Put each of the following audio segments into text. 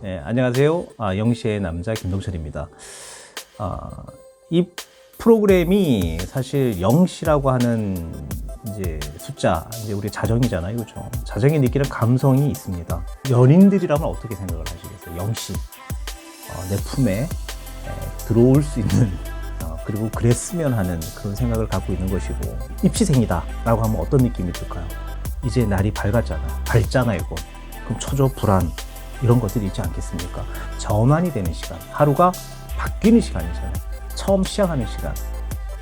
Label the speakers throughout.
Speaker 1: 네, 안녕하세요. 영시의 남자 김동철입니다. 이 프로그램이 사실 영시라고 하는 이제 숫자, 이제 우리 자정이잖아요, 그렇죠? 자정이 느끼는 감성이 있습니다. 연인들이라면 어떻게 생각을 하시겠어요? 영시, 내 품에 들어올 수 있는, 그리고 그랬으면 하는 그런 생각을 갖고 있는 것이고, 입시생이다라고 하면 어떤 느낌이 들까요? 이제 날이 밝잖아요, 이거. 그럼 초조 불안 이런 것들이 있지 않겠습니까? 전환이 되는 시간, 하루가 바뀌는 시간이잖아요. 처음 시작하는 시간.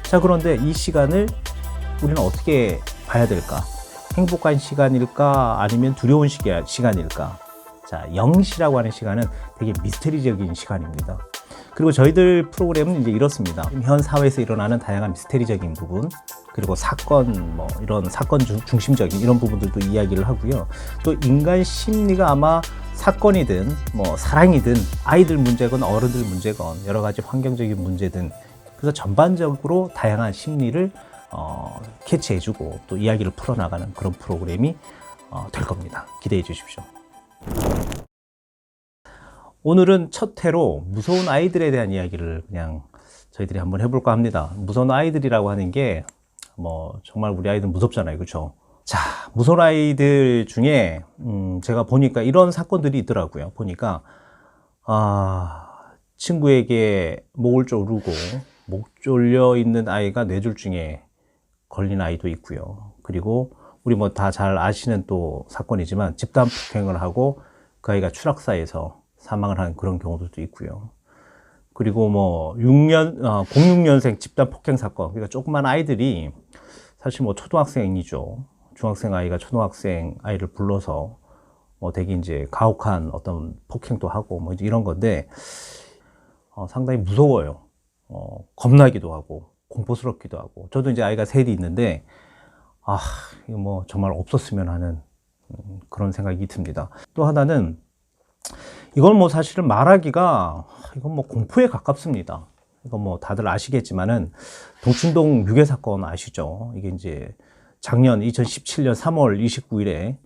Speaker 1: 자, 그런데 이 시간을 우리는 어떻게 봐야 될까? 행복한 시간일까? 아니면 두려운 시간일까? 자, 영시라고 하는 시간은 되게 미스테리적인 시간입니다. 그리고 저희들 프로그램은 이제 이렇습니다. 현 사회에서 일어나는 다양한 미스테리적인 부분, 그리고 사건, 이런 사건 중심적인 이런 부분들도 이야기를 하고요. 또 인간 심리가 아마 사건이든 사랑이든 아이들 문제건 어른들 문제건 여러 가지 환경적인 문제든, 그래서 전반적으로 다양한 심리를 캐치해주고 또 이야기를 풀어나가는 그런 프로그램이 될 겁니다. 기대해 주십시오. 오늘은 첫 회로 무서운 아이들에 대한 이야기를 그냥 저희들이 한번 해볼까 합니다. 무서운 아이들이라고 하는 게 정말 우리 아이들 무섭잖아요, 그렇죠? 자, 무서운 아이들 중에 제가 보니까 이런 사건들이 있더라고요. 보니까 친구에게 목을 조르고 목 졸려 있는 아이가 뇌졸중에 걸린 아이도 있고요. 그리고 우리 다 잘 아시는 또 사건이지만 집단 폭행을 하고 그 아이가 추락사에서 사망을 한 그런 경우들도 있고요. 그리고 06년생 집단 폭행 사건, 그러니까 조그만 아이들이 사실 초등학생이죠. 중학생 아이가 초등학생 아이를 불러서 되게 이제 가혹한 어떤 폭행도 하고 이제 이런 건데, 상당히 무서워요. 겁나기도 하고 공포스럽기도 하고. 저도 이제 아이가 셋이 있는데 이거 정말 없었으면 하는 그런 생각이 듭니다. 또 하나는 이건 사실은 말하기가 이건 공포에 가깝습니다. 이건 다들 아시겠지만은 동춘동 유괴 사건 아시죠? 이게 이제 작년 2017년 3월 29일에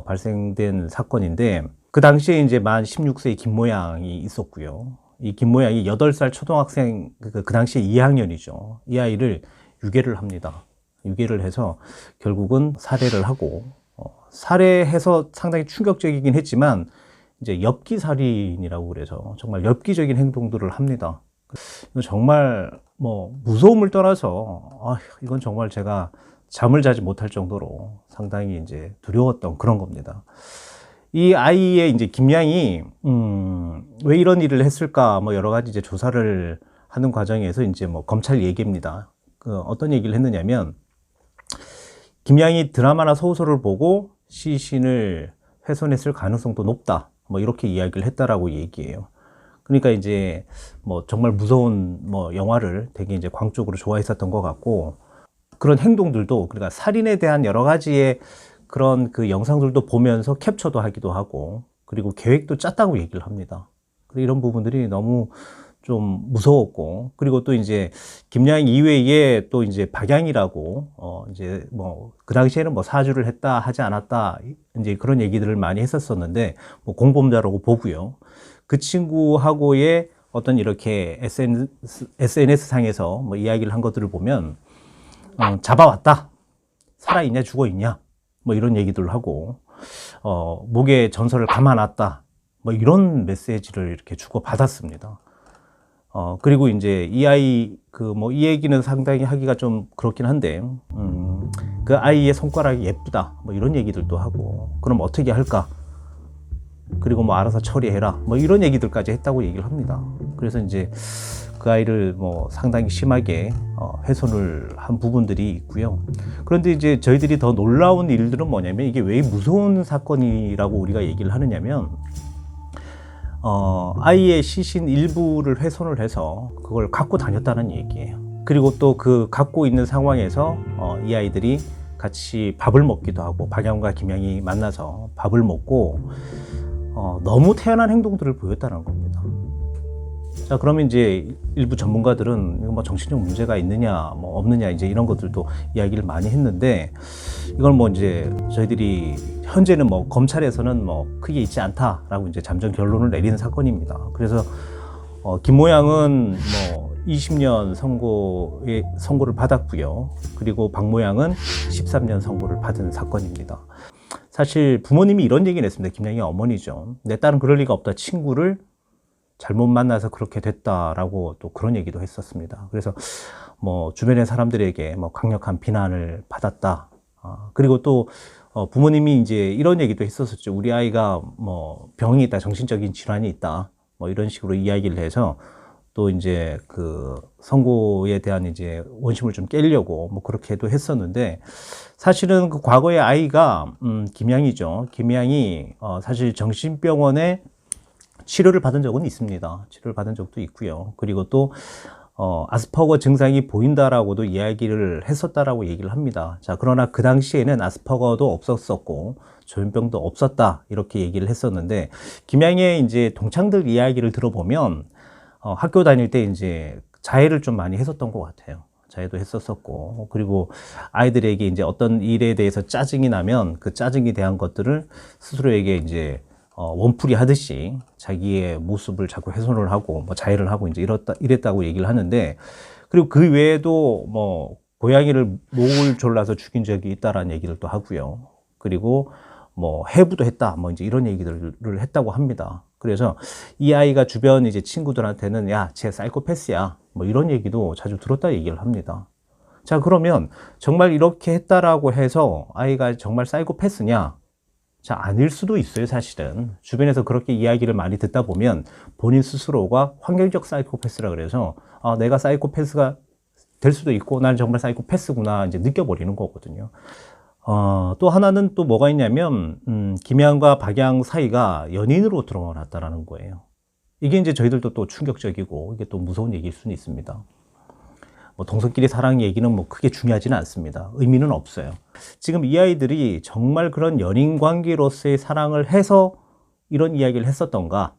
Speaker 1: 발생된 사건인데, 그 당시에 이제 만 16세의 김모양이 있었고요. 이 김모양이 8살 초등학생, 그 당시에 2학년이죠. 이 아이를 유괴를 합니다. 유괴를 해서 결국은 살해를 하고, 살해해서 상당히 충격적이긴 했지만 이제 엽기살인이라고 그래서 정말 엽기적인 행동들을 합니다. 정말 무서움을 떠나서 이건 정말 제가 잠을 자지 못할 정도로 상당히 이제 두려웠던 그런 겁니다. 이 아이의 이제 김양이 왜 이런 일을 했을까 여러 가지 이제 조사를 하는 과정에서 이제 검찰 얘기입니다. 어떤 얘기를 했느냐면, 김양이 드라마나 소설을 보고 시신을 훼손했을 가능성도 높다. 이렇게 이야기를 했다라고 얘기해요. 그러니까 이제 정말 무서운 영화를 되게 이제 광적으로 좋아했었던 것 같고, 그런 행동들도, 그러니까 살인에 대한 여러 가지의 그런 그 영상들도 보면서 캡처도 하기도 하고, 그리고 계획도 짰다고 얘기를 합니다. 그리고 이런 부분들이 너무 좀 무서웠고, 그리고 또 이제 김양 이외에 또 이제 박양이라고 이제 그 당시에는 사주를 했다 하지 않았다 이제 그런 얘기들을 많이 했었었는데, 공범자라고 보고요. 그 친구하고의 어떤 이렇게 SNS 상에서 이야기를 한 것들을 보면, 잡아왔다, 살아있냐 죽어있냐 이런 얘기들을 하고, 목에 전설을 감아놨다 이런 메시지를 이렇게 주고 받았습니다. 그리고 이제 이 아이 이 얘기는 상당히 하기가 좀 그렇긴 한데, 그 아이의 손가락이 예쁘다 이런 얘기들도 하고, 그럼 어떻게 할까, 그리고 알아서 처리해라 이런 얘기들까지 했다고 얘기를 합니다. 그래서 이제 그 아이를 상당히 심하게 훼손을 한 부분들이 있고요. 그런데 이제 저희들이 더 놀라운 일들은 뭐냐면, 이게 왜 무서운 사건이라고 우리가 얘기를 하느냐면, 아이의 시신 일부를 훼손을 해서 그걸 갖고 다녔다는 얘기예요. 그리고 또 그 갖고 있는 상황에서 이 아이들이 같이 밥을 먹기도 하고, 박양과 김양이 만나서 밥을 먹고 너무 태연한 행동들을 보였다는 겁니다. 자, 그러면 이제 일부 전문가들은 이거 뭐 정신적 문제가 있느냐, 뭐 없느냐, 이제 이런 것들도 이야기를 많이 했는데, 이걸 뭐 이제 저희들이 현재는 뭐 검찰에서는 뭐 크게 있지 않다라고 이제 잠정 결론을 내리는 사건입니다. 그래서 김 모양은 뭐 20년 선고를 받았고요. 그리고 박 모양은 13년 선고를 받은 사건입니다. 사실 부모님이 이런 얘기를 했습니다. 김양희 어머니죠. 내 딸은 그럴 리가 없다. 친구를 잘못 만나서 그렇게 됐다라고 또 그런 얘기도 했었습니다. 그래서 뭐 주변의 사람들에게 뭐 강력한 비난을 받았다. 그리고 또 부모님이 이제 이런 얘기도 했었었죠. 우리 아이가 뭐 병이 있다, 정신적인 질환이 있다, 뭐 이런 식으로 이야기를 해서 또 이제 그 선고에 대한 이제 원심을 좀 깨려고 뭐 그렇게도 했었는데, 사실은 그 과거에 아이가 김양이죠. 김양이 사실 정신병원에 치료를 받은 적은 있습니다. 치료를 받은 적도 있고요. 그리고 또 아스퍼거 증상이 보인다라고도 이야기를 했었다라고 얘기를 합니다. 자, 그러나 그 당시에는 아스퍼거도 없었었고 조현병도 없었다, 이렇게 얘기를 했었는데, 김양의 이제 동창들 이야기를 들어보면 학교 다닐 때 이제 자해를 좀 많이 했었던 것 같아요. 자해도 했었었고, 그리고 아이들에게 이제 어떤 일에 대해서 짜증이 나면 그 짜증에 대한 것들을 스스로에게 이제 원풀이 하듯이 자기의 모습을 자꾸 훼손을 하고 뭐 자해를 하고 이제 이랬다고 얘기를 하는데, 그리고 그 외에도 뭐 고양이를 목을 졸라서 죽인 적이 있다라는 얘기를 또 하고요. 그리고 뭐 해부도 했다, 뭐 이제 이런 얘기들을 했다고 합니다. 그래서 이 아이가 주변 이제 친구들한테는 야, 쟤 사이코패스야, 뭐 이런 얘기도 자주 들었다 얘기를 합니다. 자, 그러면 정말 이렇게 했다라고 해서 아이가 정말 사이코패스냐? 자, 아닐 수도 있어요. 사실은 주변에서 그렇게 이야기를 많이 듣다 보면 본인 스스로가 환경적 사이코패스라 그래서 내가 사이코패스가 될 수도 있고 나는 정말 사이코패스구나 이제 느껴버리는 거거든요. 또 하나는 또 뭐가 있냐면 김양과 박양 사이가 연인으로 드러났다라는 거예요. 이게 이제 저희들도 또 충격적이고 이게 또 무서운 얘기일 수는 있습니다. 뭐 동성끼리 사랑 얘기는 뭐 크게 중요하지는 않습니다. 의미는 없어요. 지금 이 아이들이 정말 그런 연인 관계로서의 사랑을 해서 이런 이야기를 했었던가,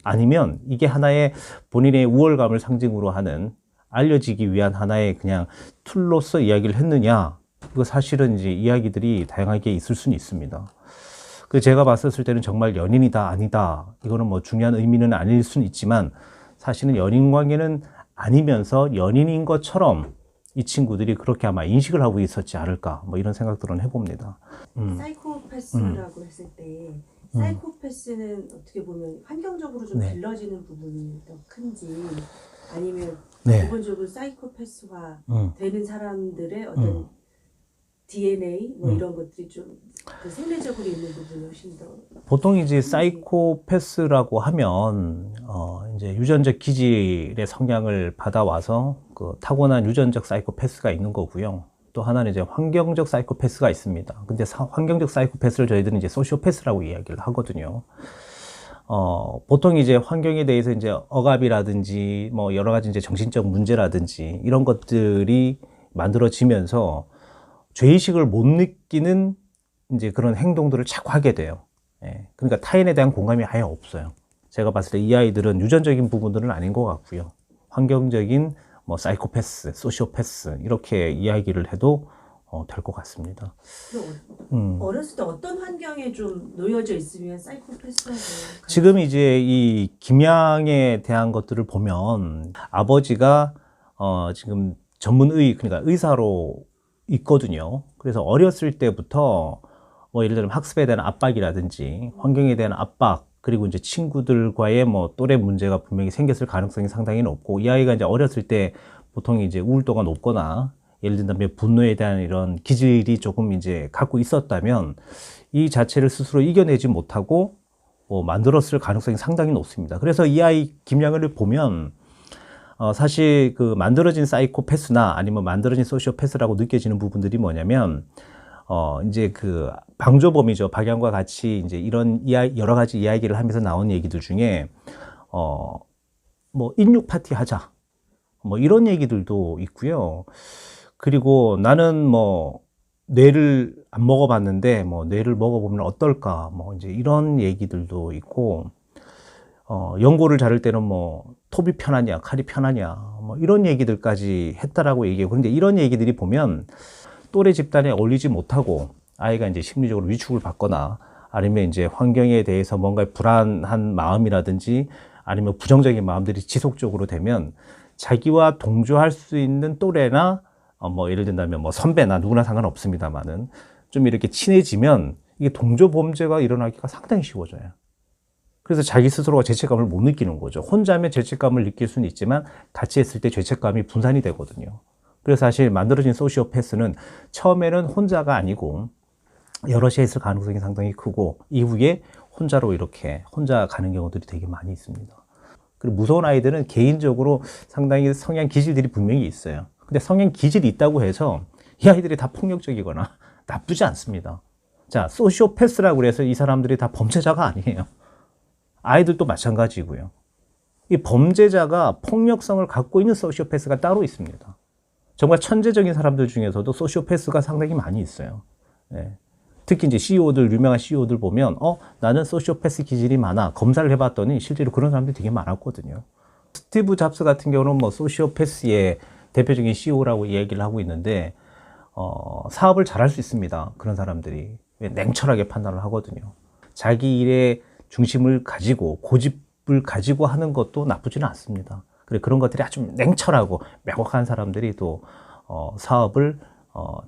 Speaker 1: 아니면 이게 하나의 본인의 우월감을 상징으로 하는 알려지기 위한 하나의 그냥 툴로서 이야기를 했느냐, 이거 사실은 이제 이야기들이 다양하게 있을 수는 있습니다. 그 제가 봤었을 때는 정말 연인이다 아니다 이거는 뭐 중요한 의미는 아닐 수는 있지만, 사실은 연인 관계는 아니면서 연인인 것처럼 이 친구들이 그렇게 아마 인식을 하고 있었지 않을까, 뭐 이런 생각들은 해봅니다.
Speaker 2: 사이코패스라고 했을 때 사이코패스는 어떻게 보면 환경적으로 좀
Speaker 1: 네.
Speaker 2: 길러지는 부분이 더 큰지, 아니면
Speaker 1: 네.
Speaker 2: 기본적으로 사이코패스화 되는 사람들의 어떤 DNA 뭐 이런 것들이 좀 그 생리적으로 있는 부분이 훨씬 더
Speaker 1: 보통 이제 사이코패스라고 하면 이제 유전적 기질의 성향을 받아와서 그 타고난 유전적 사이코패스가 있는 거고요. 또 하나는 이제 환경적 사이코패스가 있습니다. 근데 환경적 사이코패스를 저희들은 이제 소시오패스라고 이야기를 하거든요. 보통 이제 환경에 대해서 이제 억압이라든지 뭐 여러 가지 이제 정신적 문제라든지 이런 것들이 만들어지면서 죄의식을 못 느끼는 이제 그런 행동들을 자꾸 하게 돼요. 예. 그러니까 타인에 대한 공감이 아예 없어요. 제가 봤을 때 이 아이들은 유전적인 부분들은 아닌 것 같고요. 환경적인 뭐 사이코패스, 소시오패스 이렇게 이야기를 해도 될 것 같습니다.
Speaker 2: 어렸을 때 어떤 환경에 좀 놓여져 있으면 사이코패스라고
Speaker 1: 지금 이제 이 김양에 대한 것들을 보면 아버지가 지금 그러니까 의사로 있거든요. 그래서 어렸을 때부터 뭐 예를 들면 학습에 대한 압박이라든지 환경에 대한 압박, 그리고 이제 친구들과의 뭐 또래 문제가 분명히 생겼을 가능성이 상당히 높고, 이 아이가 이제 어렸을 때 보통 이제 우울도가 높거나 예를 들면 분노에 대한 이런 기질이 조금 이제 갖고 있었다면 이 자체를 스스로 이겨내지 못하고 만들었을 가능성이 상당히 높습니다. 그래서 이 아이 김양을 보면 사실 그 만들어진 사이코패스나 아니면 만들어진 소시오패스라고 느껴지는 부분들이 뭐냐면 이제 그 방조범이죠. 박양과 같이 이제 이런 여러 가지 이야기를 하면서 나온 얘기들 중에 뭐 인육 파티 하자, 뭐 이런 얘기들도 있고요. 그리고 나는 뭐 뇌를 안 먹어봤는데 뭐 뇌를 먹어보면 어떨까, 뭐 이제 이런 얘기들도 있고, 연고를 자를 때는 뭐 톱이 편하냐, 칼이 편하냐, 뭐 이런 얘기들까지 했다라고 얘기해요. 그런데 이런 얘기들이 보면 또래 집단에 어울리지 못하고 아이가 이제 심리적으로 위축을 받거나 아니면 이제 환경에 대해서 뭔가 불안한 마음이라든지 아니면 부정적인 마음들이 지속적으로 되면 자기와 동조할 수 있는 또래나 뭐 예를 든다면 뭐 선배나 누구나 상관없습니다만은 좀 이렇게 친해지면 이게 동조 범죄가 일어나기가 상당히 쉬워져요. 그래서 자기 스스로가 죄책감을 못 느끼는 거죠. 혼자면 죄책감을 느낄 수는 있지만 같이 했을 때 죄책감이 분산이 되거든요. 그래서 사실 만들어진 소시오패스는 처음에는 혼자가 아니고 여럿이 했을 가능성이 상당히 크고 이후에 혼자로 이렇게 혼자 가는 경우들이 되게 많이 있습니다. 그리고 무서운 아이들은 개인적으로 상당히 성향 기질들이 분명히 있어요. 근데 성향 기질이 있다고 해서 이 아이들이 다 폭력적이거나 나쁘지 않습니다. 자, 소시오패스라고 해서 이 사람들이 다 범죄자가 아니에요. 아이들도 마찬가지고요. 이 범죄자가 폭력성을 갖고 있는 소시오패스가 따로 있습니다. 정말 천재적인 사람들 중에서도 소시오패스가 상당히 많이 있어요. 네. 특히 이제 CEO들, 유명한 CEO들 보면, 나는 소시오패스 기질이 많아. 검사를 해봤더니 실제로 그런 사람들이 되게 많았거든요. 스티브 잡스 같은 경우는 뭐 소시오패스의 대표적인 CEO라고 이야기를 하고 있는데, 사업을 잘할 수 있습니다. 그런 사람들이. 냉철하게 판단을 하거든요. 자기 일에 중심을 가지고, 고집을 가지고 하는 것도 나쁘지는 않습니다. 그래, 그런 것들이 아주 냉철하고 명확한 사람들이 또, 사업을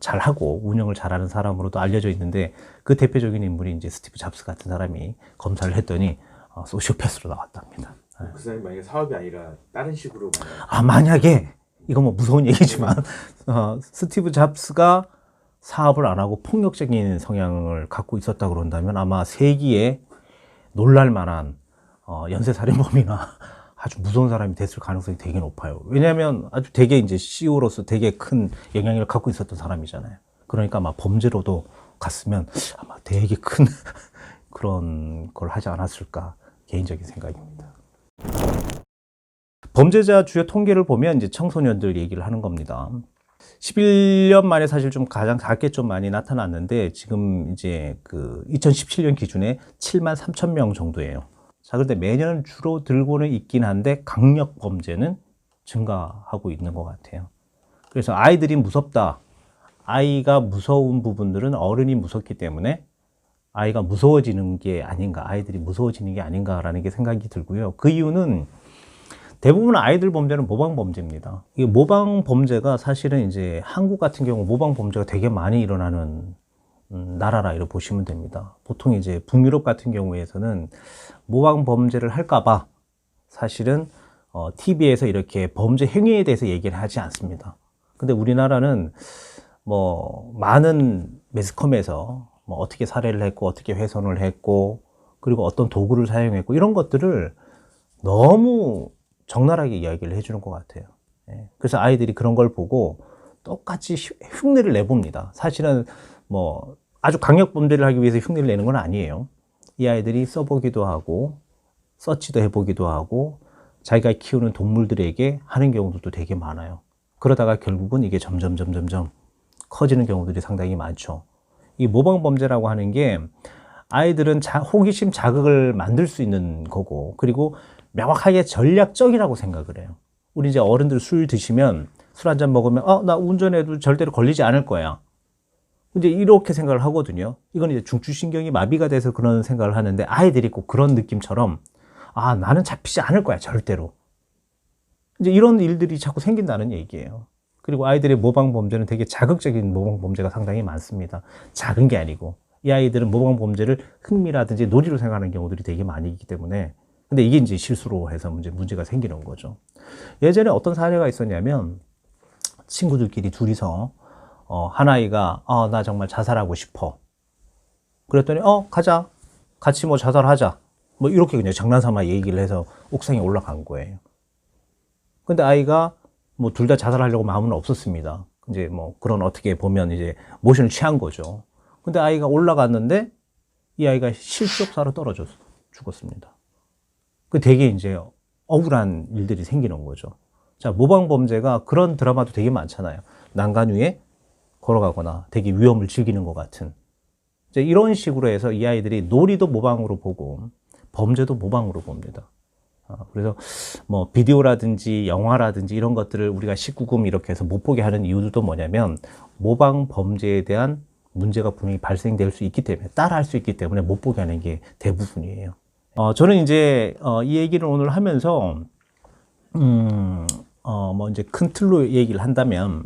Speaker 1: 잘하고 운영을 잘하는 사람으로도 알려져 있는데 그 대표적인 인물이 이제 스티브 잡스 같은 사람이 검사를 했더니 소시오패스로 나왔답니다.
Speaker 3: 그 사람이 만약에 사업이 아니라 다른 식으로
Speaker 1: 만약에 이거 뭐 무서운 얘기지만 스티브 잡스가 사업을 안 하고 폭력적인 성향을 갖고 있었다 그런다면 아마 세기에 놀랄 만한 연쇄살인범이나 아주 무서운 사람이 됐을 가능성이 되게 높아요. 왜냐하면 아주 되게 이제 CEO로서 되게 큰 영향력을 갖고 있었던 사람이잖아요. 그러니까 아마 범죄로도 갔으면 아마 되게 큰 그런 걸 하지 않았을까 개인적인 생각입니다. 범죄자 주요 통계를 보면 이제 청소년들 얘기를 하는 겁니다. 11년 만에 사실 좀 가장 작게 좀 많이 나타났는데 지금 이제 그 2017년 기준에 7만 3천 명 정도예요. 자, 그런데 매년 줄어들고는 있긴 한데 강력 범죄는 증가하고 있는 것 같아요. 그래서 아이들이 무섭다. 아이가 무서운 부분들은 어른이 무섭기 때문에 아이가 무서워지는 게 아닌가, 아이들이 무서워지는 게 아닌가라는 게 생각이 들고요. 그 이유는 대부분 아이들 범죄는 모방 범죄입니다. 이 모방 범죄가 사실은 이제 한국 같은 경우 모방 범죄가 되게 많이 일어나는 나라라 이렇게 보시면 됩니다. 보통 이제 북유럽 같은 경우에서는 모방 범죄를 할까봐 사실은 TV에서 이렇게 범죄 행위에 대해서 얘기를 하지 않습니다. 근데 우리나라는 뭐 많은 매스컴에서 뭐 어떻게 살해를 했고 어떻게 훼손을 했고 그리고 어떤 도구를 사용했고 이런 것들을 너무 적나라하게 이야기를 해주는 것 같아요. 그래서 아이들이 그런 걸 보고 똑같이 흉내를 내봅니다. 사실은 뭐 아주 강력 범죄를 하기 위해서 흉내를 내는 건 아니에요. 이 아이들이 써보기도 하고 서치도 해보기도 하고 자기가 키우는 동물들에게 하는 경우도 되게 많아요. 그러다가 결국은 이게 점점 커지는 경우들이 상당히 많죠. 이 모방 범죄라고 하는 게 아이들은 호기심 자극을 만들 수 있는 거고 그리고 명확하게 전략적이라고 생각을 해요. 우리 이제 어른들 술 드시면 술 한 잔 먹으면 나 운전해도 절대로 걸리지 않을 거야. 이제 이렇게 생각을 하거든요. 이건 이제 중추신경이 마비가 돼서 그런 생각을 하는데 아이들이 꼭 그런 느낌처럼 나는 잡히지 않을 거야 절대로. 이제 이런 일들이 자꾸 생긴다는 얘기예요. 그리고 아이들의 모방 범죄는 되게 자극적인 모방 범죄가 상당히 많습니다. 작은 게 아니고 이 아이들은 모방 범죄를 흥미라든지 놀이로 생각하는 경우들이 되게 많이 있기 때문에 근데 이게 이제 실수로 해서 문제가 생기는 거죠. 예전에 어떤 사례가 있었냐면 친구들끼리 둘이서 한 아이가 나 정말 자살하고 싶어. 그랬더니 가자. 같이 뭐 자살하자. 뭐 이렇게 그냥 장난삼아 얘기를 해서 옥상에 올라간 거예요. 근데 아이가 뭐 둘 다 자살하려고 마음은 없었습니다. 이제 뭐 그런 어떻게 보면 이제 모션을 취한 거죠. 근데 아이가 올라갔는데 이 아이가 실족사로 떨어져 죽었습니다. 그 되게 이제 억울한 일들이 생기는 거죠. 자, 모방 범죄가 그런 드라마도 되게 많잖아요. 난간 위에 걸어가거나 되게 위험을 즐기는 것 같은. 이제 이런 식으로 해서 이 아이들이 놀이도 모방으로 보고 범죄도 모방으로 봅니다. 그래서 뭐 비디오라든지 영화라든지 이런 것들을 우리가 19금 이렇게 해서 못 보게 하는 이유도 뭐냐면 모방 범죄에 대한 문제가 분명히 발생될 수 있기 때문에 따라할 수 있기 때문에 못 보게 하는 게 대부분이에요. 저는 이제 이 얘기를 오늘 하면서 뭐 이제 큰 틀로 얘기를 한다면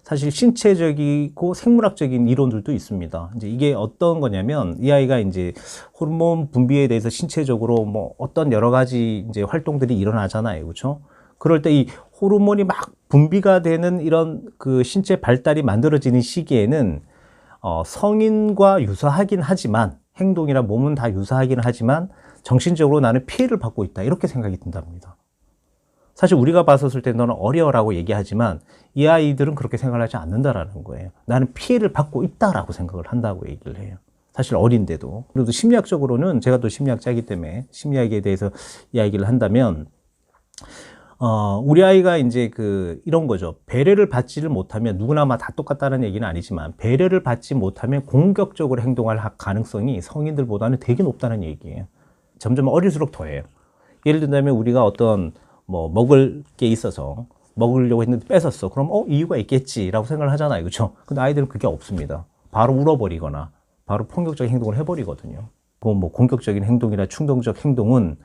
Speaker 1: 사실 신체적이고 생물학적인 이론들도 있습니다. 이제 이게 어떤 거냐면 이 아이가 이제 호르몬 분비에 대해서 신체적으로 뭐 어떤 여러 가지 이제 활동들이 일어나잖아요, 그렇죠? 그럴 때 이 호르몬이 막 분비가 되는 이런 그 신체 발달이 만들어지는 시기에는 성인과 유사하긴 하지만 행동이나 몸은 다 유사하긴 하지만 정신적으로 나는 피해를 받고 있다 이렇게 생각이 든답니다. 사실 우리가 봤었을 때 너는 어려라고 얘기하지만 이 아이들은 그렇게 생각하지 않는다라는 거예요. 나는 피해를 받고 있다라고 생각을 한다고 얘기를 해요. 사실 어린데도. 그래도 심리학적으로는 제가 또 심리학자이기 때문에 심리학에 대해서 이야기를 한다면 우리 아이가 이제 이런 거죠. 배려를 받지를 못하면 누구나 다 똑같다는 얘기는 아니지만 배려를 받지 못하면 공격적으로 행동할 가능성이 성인들보다는 되게 높다는 얘기예요. 점점 어릴수록 더해요. 예를 들자면 우리가 어떤 뭐 먹을 게 있어서 먹으려고 했는데 뺏었어. 그럼 이유가 있겠지라고 생각을 하잖아요. 그렇죠? 근데 아이들은 그게 없습니다. 바로 울어버리거나 바로 폭력적인 행동을 해버리거든요. 뭐 공격적인 행동이나 충동적 행동은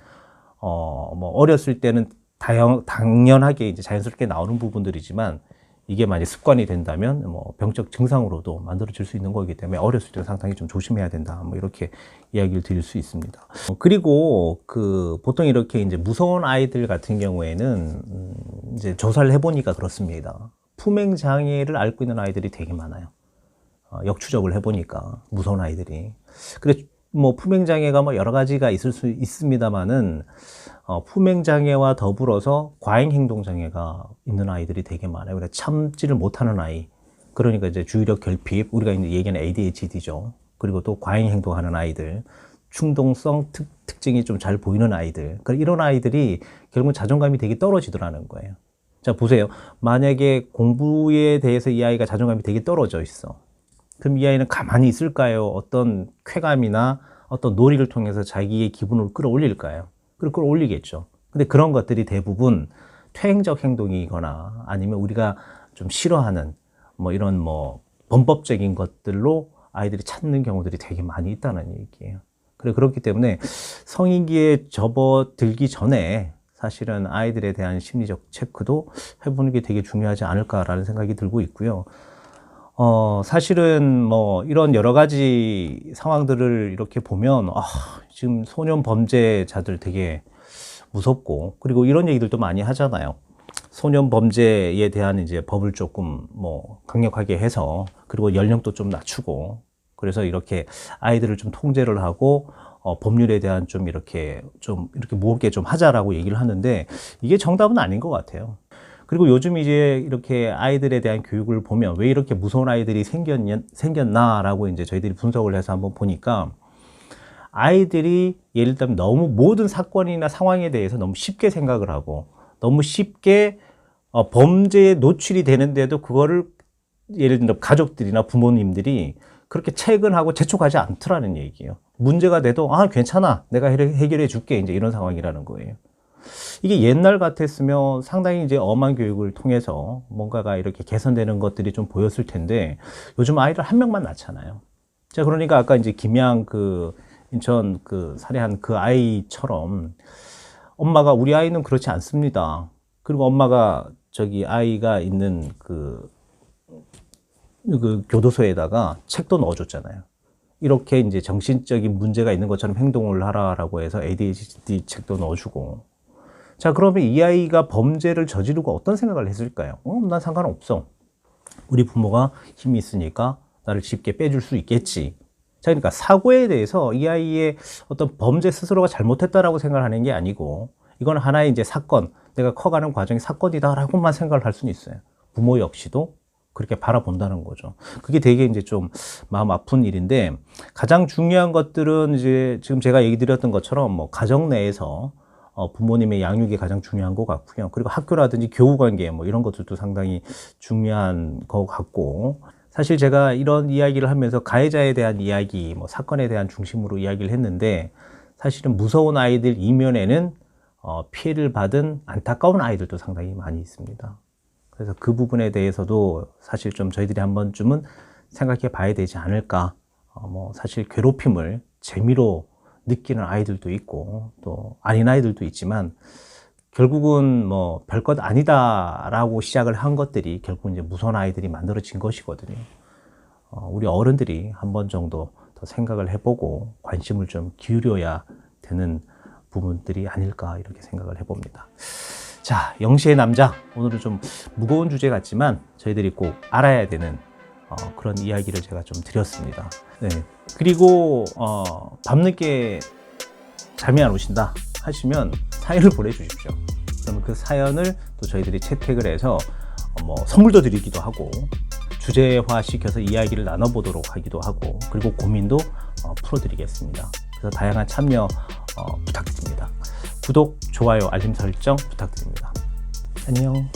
Speaker 1: 뭐 어렸을 때는 당연하게 이제 자연스럽게 나오는 부분들이지만 이게 만약 습관이 된다면 뭐 병적 증상으로도 만들어질 수 있는 거기 때문에 어렸을 때 상당히 좀 조심해야 된다. 뭐 이렇게 이야기를 드릴 수 있습니다. 그리고 보통 이렇게 이제 무서운 아이들 같은 경우에는 이제 조사를 해보니까 그렇습니다. 품행 장애를 앓고 있는 아이들이 되게 많아요. 역추적을 해보니까 무서운 아이들이. 그래 뭐 품행 장애가 뭐 여러 가지가 있을 수 있습니다만은 품행 장애와 더불어서 과잉 행동 장애가 있는 아이들이 되게 많아요. 그러니까 참지를 못하는 아이. 그러니까 이제 주의력 결핍, 우리가 이제 얘기하는 ADHD죠. 그리고 또 과잉 행동하는 아이들, 충동성 특징이 좀 잘 보이는 아이들. 그러니까 이런 아이들이 결국은 자존감이 되게 떨어지더라는 거예요. 자, 보세요. 만약에 공부에 대해서 이 아이가 자존감이 되게 떨어져 있어. 그럼 이 아이는 가만히 있을까요? 어떤 쾌감이나 어떤 놀이를 통해서 자기의 기분을 끌어올릴까요? 그걸 끌어올리겠죠. 근데 그런 것들이 대부분 퇴행적 행동이거나 아니면 우리가 좀 싫어하는 뭐 이런 뭐 범법적인 것들로 아이들이 찾는 경우들이 되게 많이 있다는 얘기예요. 그렇기 때문에 성인기에 접어들기 전에 사실은 아이들에 대한 심리적 체크도 해보는 게 되게 중요하지 않을까라는 생각이 들고 있고요. 사실은 뭐 이런 여러 가지 상황들을 이렇게 보면 지금 소년 범죄자들 되게 무섭고 그리고 이런 얘기들도 많이 하잖아요. 소년 범죄에 대한 이제 법을 조금 뭐 강력하게 해서 그리고 연령도 좀 낮추고 그래서 이렇게 아이들을 좀 통제를 하고 법률에 대한 좀 이렇게 무겁게 좀 하자라고 얘기를 하는데 이게 정답은 아닌 것 같아요. 그리고 요즘 이제 이렇게 아이들에 대한 교육을 보면 왜 이렇게 무서운 아이들이 생겼나라고 이제 저희들이 분석을 해서 한번 보니까 아이들이 예를 들면 너무 모든 사건이나 상황에 대해서 너무 쉽게 생각을 하고 너무 쉽게 범죄에 노출이 되는데도 그거를 예를 들면 가족들이나 부모님들이 그렇게 체근하고 재촉하지 않더라는 얘기예요. 문제가 돼도 괜찮아. 내가 해결해 줄게. 이제 이런 상황이라는 거예요. 이게 옛날 같았으면 상당히 이제 엄한 교육을 통해서 뭔가가 이렇게 개선되는 것들이 좀 보였을 텐데 요즘 아이를 한 명만 낳잖아요. 자, 그러니까 아까 이제 김양 인천 살해한 그 아이처럼 엄마가 우리 아이는 그렇지 않습니다. 그리고 엄마가 아이가 있는 그 교도소에다가 책도 넣어줬잖아요. 이렇게 이제 정신적인 문제가 있는 것처럼 행동을 하라라고 해서 ADHD 책도 넣어주고. 자, 그러면 이 아이가 범죄를 저지르고 어떤 생각을 했을까요? 난 상관없어. 우리 부모가 힘이 있으니까 나를 쉽게 빼줄 수 있겠지. 자, 그러니까 사고에 대해서 이 아이의 어떤 범죄 스스로가 잘못했다라고 생각하는 게 아니고 이건 하나의 이제 사건, 내가 커가는 과정이 사건이다라고만 생각을 할 수는 있어요. 부모 역시도 그렇게 바라본다는 거죠. 그게 되게 이제 좀 마음 아픈 일인데 가장 중요한 것들은 이제 지금 제가 얘기 드렸던 것처럼 뭐 가정 내에서 부모님의 양육이 가장 중요한 것 같고요. 그리고 학교라든지 교우 관계 뭐 이런 것들도 상당히 중요한 것 같고 사실 제가 이런 이야기를 하면서 가해자에 대한 이야기, 뭐 사건에 대한 중심으로 이야기를 했는데 사실은 무서운 아이들 이면에는 피해를 받은 안타까운 아이들도 상당히 많이 있습니다. 그래서 그 부분에 대해서도 사실 좀 저희들이 한 번쯤은 생각해 봐야 되지 않을까. 뭐 사실 괴롭힘을 재미로 느끼는 아이들도 있고 또 아닌 아이들도 있지만 결국은 뭐 별것 아니다라고 시작을 한 것들이 결국 이제 무서운 아이들이 만들어진 것이거든요. 우리 어른들이 한 번 정도 더 생각을 해보고 관심을 좀 기울여야 되는 부분들이 아닐까 이렇게 생각을 해봅니다. 자, 영시의 남자, 오늘은 좀 무거운 주제 같지만 저희들이 꼭 알아야 되는 그런 이야기를 제가 좀 드렸습니다. 네. 그리고 밤늦게 잠이 안 오신다 하시면 사연을 보내주십시오. 그러면 그 사연을 또 저희들이 채택을 해서 뭐 선물도 드리기도 하고 주제화 시켜서 이야기를 나눠보도록 하기도 하고 그리고 고민도 풀어드리겠습니다. 그래서 다양한 참여 부탁드립니다. 구독, 좋아요, 알림 설정 부탁드립니다. 안녕.